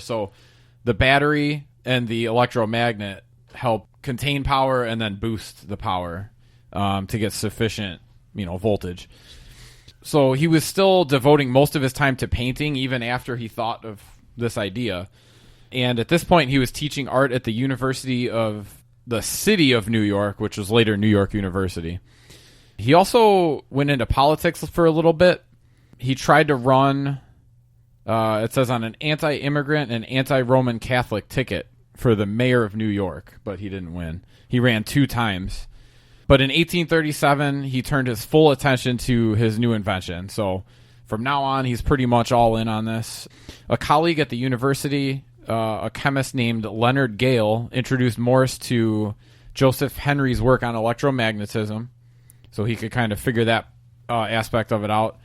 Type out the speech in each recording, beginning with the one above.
So the battery and the electromagnet help contain power and then boost the power to get sufficient, voltage. So he was still devoting most of his time to painting even after he thought of this idea. And at this point, he was teaching art at the University of the City of New York, which was later New York University. He also went into politics for a little bit. He tried to run, it says, on an anti-immigrant and anti-Roman Catholic ticket for the mayor of New York, but he didn't win. He ran 2 times. But in 1837, he turned his full attention to his new invention. So from now on, he's pretty much all in on this. A colleague at the university, a chemist named Leonard Gale, introduced Morse to Joseph Henry's work on electromagnetism, so he could kind of figure that aspect of it out.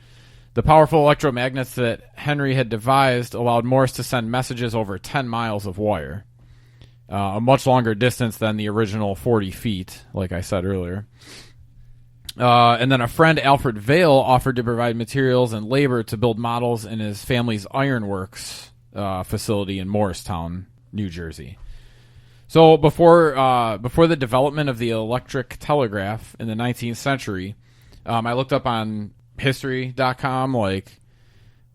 The powerful electromagnets that Henry had devised allowed Morse to send messages over 10 miles of wire. A much longer distance than the original 40 feet, like I said earlier. And then a friend, Alfred Vail, offered to provide materials and labor to build models in his family's ironworks facility in Morristown, New Jersey. So before the development of the electric telegraph in the 19th century, I looked up on history.com like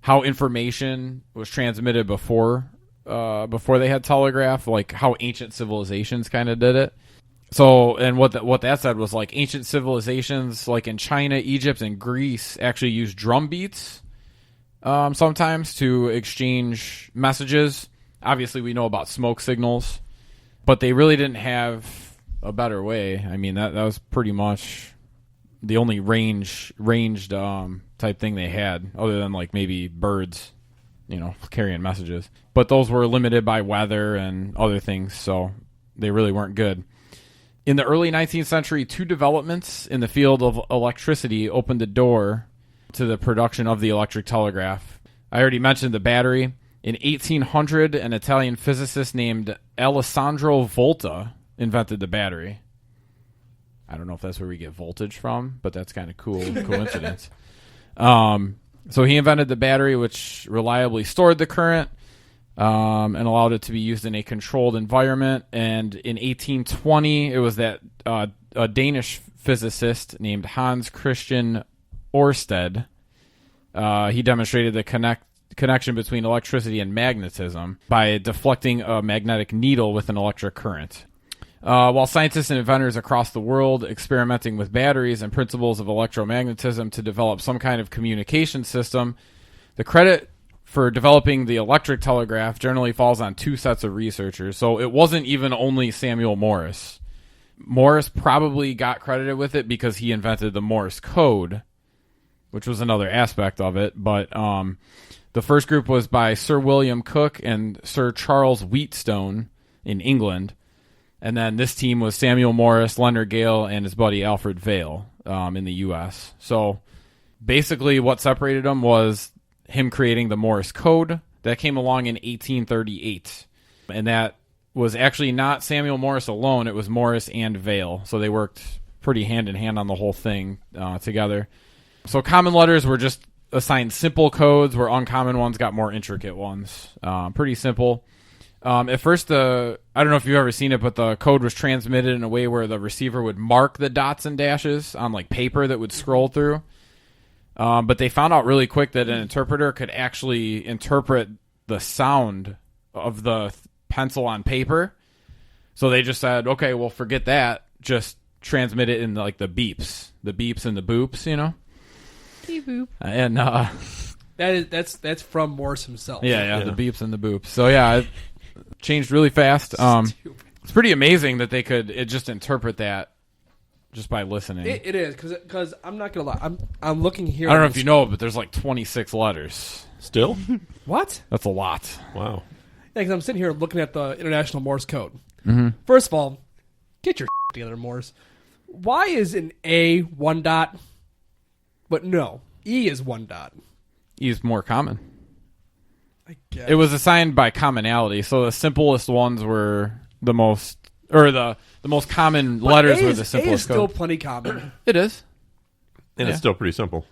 how information was transmitted before they had telegraph, like how ancient civilizations kind of did it. So, and what that said was like ancient civilizations, like in China, Egypt, and Greece, actually used drum beats sometimes to exchange messages. Obviously, we know about smoke signals, but they really didn't have a better way. I mean, that was pretty much the only ranged type thing they had, other than like maybe birds, carrying messages. But those were limited by weather and other things, so they really weren't good. In the early 19th century, 2 developments in the field of electricity opened the door to the production of the electric telegraph. I already mentioned the battery. In 1800, an Italian physicist named Alessandro Volta invented the battery. I don't know if that's where we get voltage from, but that's kind of cool coincidence. So he invented the battery, which reliably stored the current and allowed it to be used in a controlled environment. And in 1820, it was that a Danish physicist named Hans Christian Ørsted, he demonstrated the connection between electricity and magnetism by deflecting a magnetic needle with an electric current. While scientists and inventors across the world experimenting with batteries and principles of electromagnetism to develop some kind of communication system, the credit for developing the electric telegraph generally falls on 2 sets of researchers. So it wasn't even only Samuel Morse. Morse probably got credited with it because he invented the Morse code, which was another aspect of it. But the first group was by Sir William Cooke and Sir Charles Wheatstone in England. And then this team was Samuel Morse, Leonard Gale, and his buddy Alfred Vail in the U.S. So basically what separated them was him creating the Morse code that came along in 1838. And that was actually not Samuel Morse alone. It was Morse and Vail. So they worked pretty hand in hand on the whole thing together. So common letters were just assigned simple codes, where uncommon ones got more intricate ones. Pretty simple. At first, I don't know if you've ever seen it, but the code was transmitted in a way where the receiver would mark the dots and dashes on like paper that would scroll through. But they found out really quick that an interpreter could actually interpret the sound of the pencil on paper. So they just said, okay, well, forget that. Just transmit it in like the beeps and the boops, Beep boop. And that's from Morse himself. Yeah, the beeps and the boops. So yeah, it changed really fast. It's pretty amazing that they could just interpret that just by listening. It is, because I'm not gonna lie, I'm looking here. I don't know if you know, but there's like 26 letters. Still? What? That's a lot. Wow. Yeah, because I'm sitting here looking at the International Morse code. Mm-hmm. First of all, get your together, Morse. Why is an A 1 dot? But no, E is 1 dot. E is more common. I guess. It was assigned by commonality, so the simplest ones were the most, or the most common letters were the simplest. A is still code. plenty common. It is. And it's still pretty simple.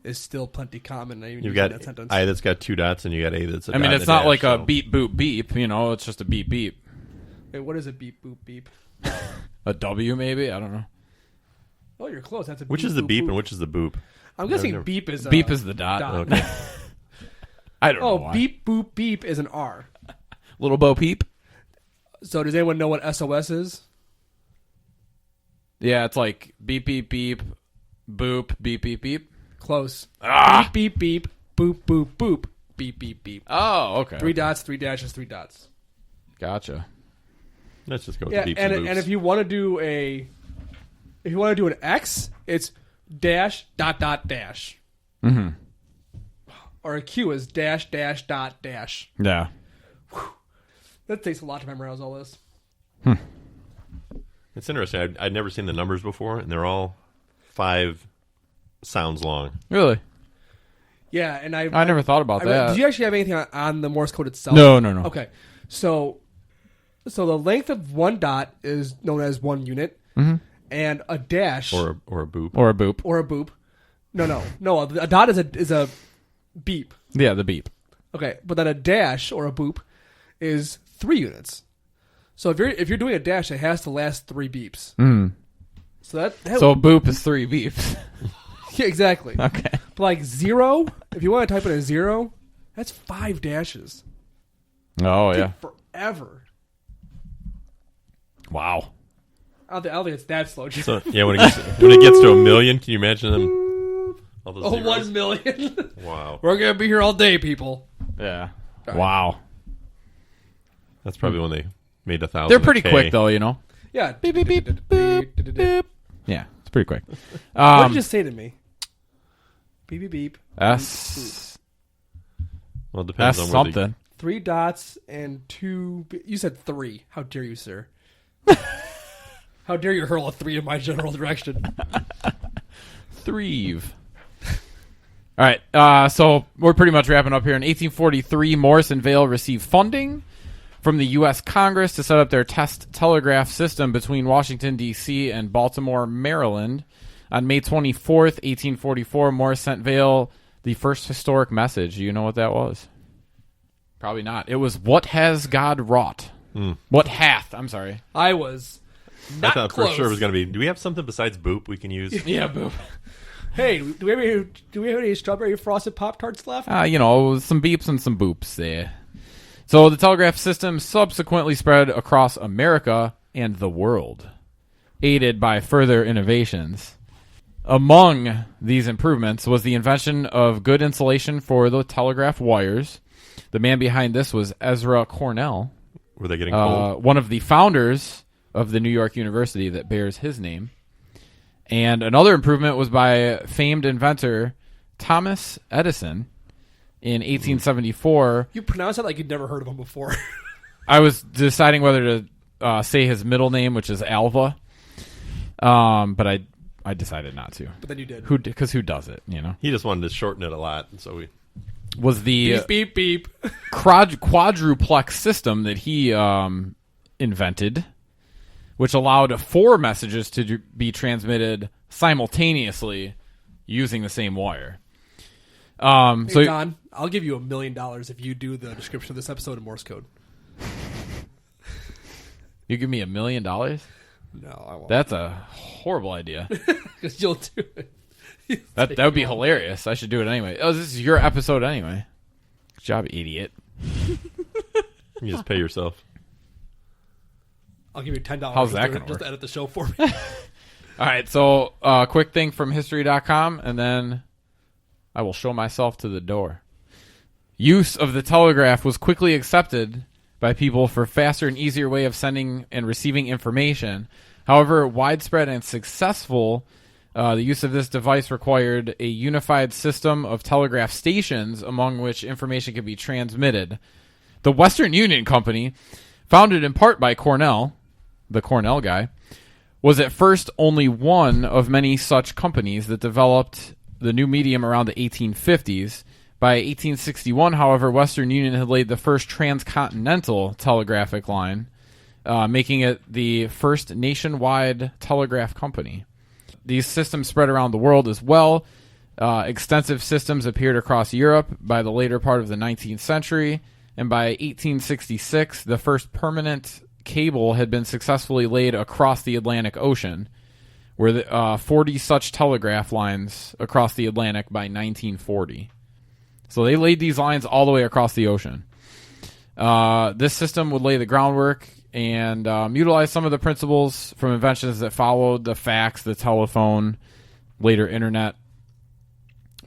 is still plenty common. I even You've use got that sentence. I that's got 2 dots, and you got A that's a I mean, dot it's and a not dash, like a so- beep, boop, beep. It's just a beep, beep. Wait, what is a beep, boop, beep? A W, maybe? I don't know. Oh, you're close. That's a Which beep, is the boop, beep boop. and which is the boop? I'm guessing never- beep is Beep is the dot. Okay. I don't know Oh, why. beep, boop, beep is an R. Little Bo Peep? So does anyone know what SOS is? Yeah, it's like beep, beep, beep, boop, beep, beep, beep. Close. Ah! Beep, beep, beep, boop, boop, boop, beep, beep, beep. Oh, okay. 3 dots, 3 dashes, 3 dots. Gotcha. Let's just go with Yeah, the beeps and and boops. if you want to do an X, it's dash dot dot dash, Mm-hmm. or a Q is dash dash dot dash. Yeah. That takes a lot to memorize all this. It's interesting. I'd never seen the numbers before, and they're all 5 sounds long. Really? Yeah, and I never thought about that. Did you actually have anything on the Morse code itself? No. Okay, so the length of 1 dot is known as 1 unit, and a dash Or a boop. Or a boop. or a boop. No. A dot is a beep. Yeah, the beep. Okay, but then a dash or a boop is 3 units. So if you're doing a dash, it has to last 3 beeps. Mm. So that So a boop is 3 beeps. yeah, exactly. Okay. But like 0, if you want to type in a 0, that's 5 dashes. Oh, yeah. Forever. Wow. I don't think it's that slow. So yeah, when it gets to 1 million, can you imagine them? All those zeros? 1 million. Wow, We're gonna be here all day, people. Yeah. right. Wow. that's probably when they made 1,000. They're pretty K. quick, though, you know? Yeah. Beep, beep, beep, boop, boop. Yeah, it's pretty quick. What did you just say to me? Beep beep beep. S Well, it depends on where they- something. 3 dots and 2. You said 3. How dare you, sir? How dare you hurl a 3 in my general direction? Threve. All right, so we're pretty much wrapping up here. In 1843, Morse and Vail received funding from the U.S. Congress to set up their test telegraph system between Washington, D.C. and Baltimore, Maryland. On May 24th, 1844, Morse sent Vail the first historic message. Do you know what that was? Probably not. It was, "What has God wrought?" What hath, I'm sorry. I was I not thought close. for sure it was going to be. Do we have something besides boop we can use? Yeah, boo. Hey, do we have any strawberry frosted Pop Tarts left? Some beeps and some boops there. So the telegraph system subsequently spread across America and the world, aided by further innovations. Among these improvements was the invention of good insulation for the telegraph wires. The man behind this was Ezra Cornell, Were they getting cold? one of the founders of the New York University that bears his name. And another improvement was by famed inventor Thomas Edison in 1874. You pronounce it like you'd never heard of him before. I was deciding whether to say his middle name, which is Alva, but I decided not to. But then you did. Because who does it? You know, He just wanted to shorten it a lot, and so we. Beep, was the beep, beep. quadruplex system that he invented, which allowed 4 messages to be transmitted simultaneously using the same wire. Hey, So Don, I'll give you $1 million if you do the description of this episode in Morse code. you give me $1 million? No, I won't. That's a horrible idea. Because you'll do it. That would be hilarious. I should do it anyway. Oh, this is your episode anyway. Good job, idiot. You just pay yourself. I'll give you $10. How's that gonna just work? to edit the show for me. All right, so quick thing from history.com, and then I will show myself to the door. Use of the telegraph was quickly accepted by people for faster and easier way of sending and receiving information. However, widespread and successful, the use of this device required a unified system of telegraph stations among which information could be transmitted. The Western Union Company, founded in part by Cornell, the Cornell guy, was at first only one of many such companies that developed the new medium around the 1850s. By 1861, however, Western Union had laid the first transcontinental telegraphic line, making it the first nationwide telegraph company. These systems spread around the world as well, Extensive systems appeared across Europe by the later part of the 19th century, and by 1866, the first permanent cable had been successfully laid across the Atlantic Ocean, where 40 such telegraph lines across the Atlantic by 1940. So they laid these lines all the way across the ocean. This system would lay the groundwork and utilize some of the principles from inventions that followed: the fax, the telephone, later internet.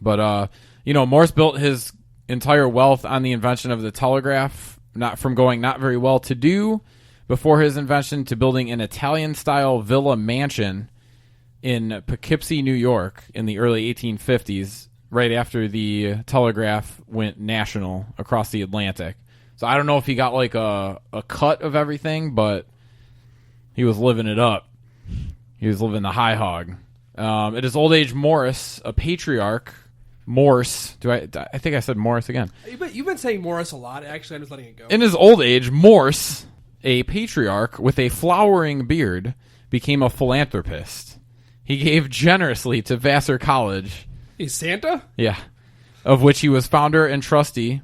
But Morse built his entire wealth on the invention of the telegraph, not very well to do before his invention, to building an Italian-style villa mansion in Poughkeepsie, New York in the early 1850s, right after the telegraph went national across the Atlantic. So I don't know if he got like a cut of everything, but he was living it up. He was living the high hog. At his old age, Morris, a patriarch, Morse. I think I said Morris again. You've been saying Morris a lot. Actually, I'm just letting it go. In his old age, Morse, a patriarch with a flowering beard, became a philanthropist. He gave generously to Vassar College. He's Santa? Yeah. Of which he was founder and trustee,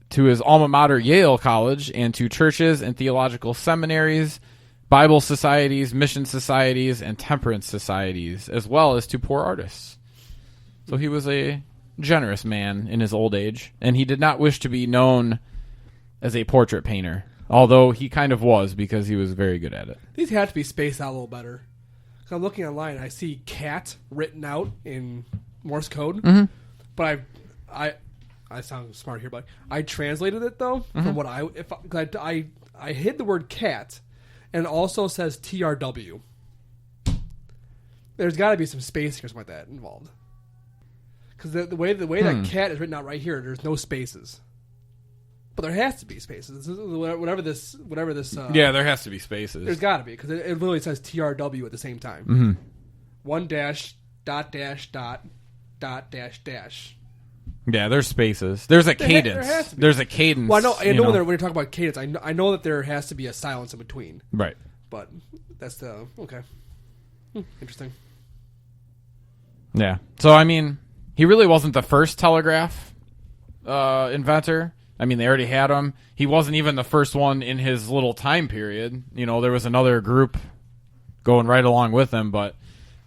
to his alma mater, Yale College, and to churches and theological seminaries, Bible societies, mission societies, and temperance societies, as well as to poor artists. So he was a generous man in his old age, and he did not wish to be known as a portrait painter, although he kind of was, because he was very good at it. These have to be spaced out a little better. So I'm looking online, I see cat written out in Morse code, but I sound smart here, but I translated it though from what I hid the word cat, and it also says TRW. There's got to be some spacing or something like that involved. Because the way that cat is written out right here, there's no spaces, but there has to be spaces. Whatever this. Yeah, there has to be spaces. There's got to be, because it literally says TRW at the same time. One dash dot dash dot dot dash dash. Yeah, there's spaces. There's a cadence. There has to be. There's a cadence. Well, I know when you're talking about cadence, I know that there has to be a silence in between. Right. But that's the okay. Interesting. Yeah. So I mean, he really wasn't the first telegraph inventor. I mean, they already had him. He wasn't even the first one in his little time period. There was another group going right along with him, but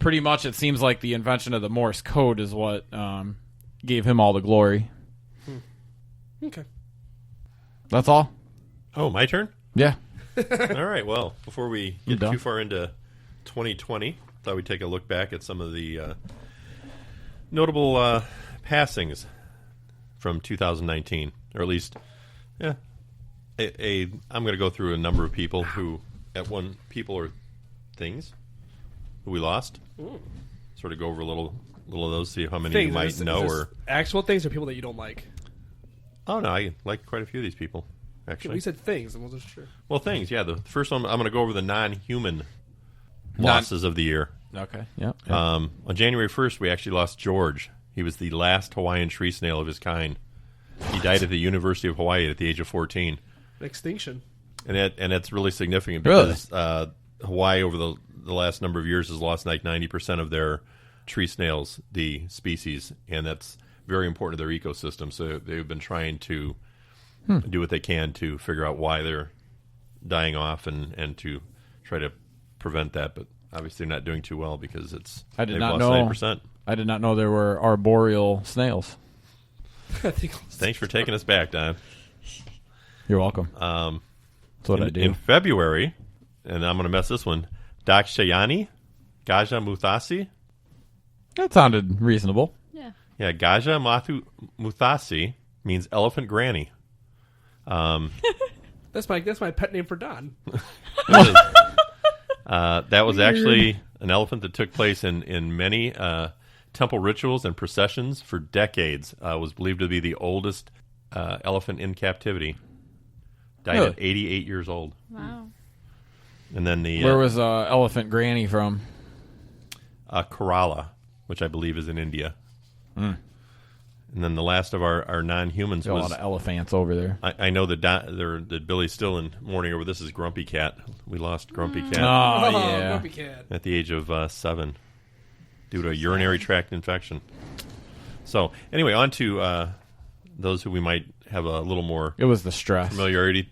pretty much it seems like the invention of the Morse code is what gave him all the glory. Okay. That's all. Oh, my turn? Yeah. All right. Well, before we get done? too far into 2020, thought we'd take a look back at some of the notable passings from 2019, or at least, yeah. I'm going to go through a number of people who, people or things who we lost. Ooh. Sort of go over a little of those, see how many Things. you might know, or actual things, or people that you don't like. Oh no, I like quite a few of these people. Actually, we said things. I wasn't sure. Well, things. Yeah, the first one I'm going to go over the non-human losses of the year. Okay. Yeah. On January 1st, we actually lost George. He was the last Hawaiian tree snail of his kind. He died at the University of Hawaii at the age of 14. Extinction. And that's really significant because Hawaii over the last number of years has lost like 90% of their tree snails, the species, and that's very important to their ecosystem. So they've been trying to do what they can to figure out why they're dying off and to try to prevent that. But obviously they're not doing too well because they've lost 90%. I did not know there were arboreal snails. Thanks for taking us back, Don. You're welcome. That's what I do. In February, and I'm going to mess this one, Dakshayani, Gaja Muthasi. That sounded reasonable. Yeah, Gaja Muthasi means elephant granny. That's my pet name for Don. That was actually an elephant that took place in many temple rituals and processions for decades. Was believed to be the oldest elephant in captivity. Died at 88 years old. Wow. And then where was elephant granny from? Kerala, which I believe is in India. And then the last of our non-humans was... a lot of elephants over there. I know that Billy's still in mourning over this is Grumpy Cat. We lost Grumpy Cat. Oh, yeah. Grumpy Cat. At the age of 7 due to a urinary tract infection. So anyway, on to those who we might have a little more It was the stress. familiarity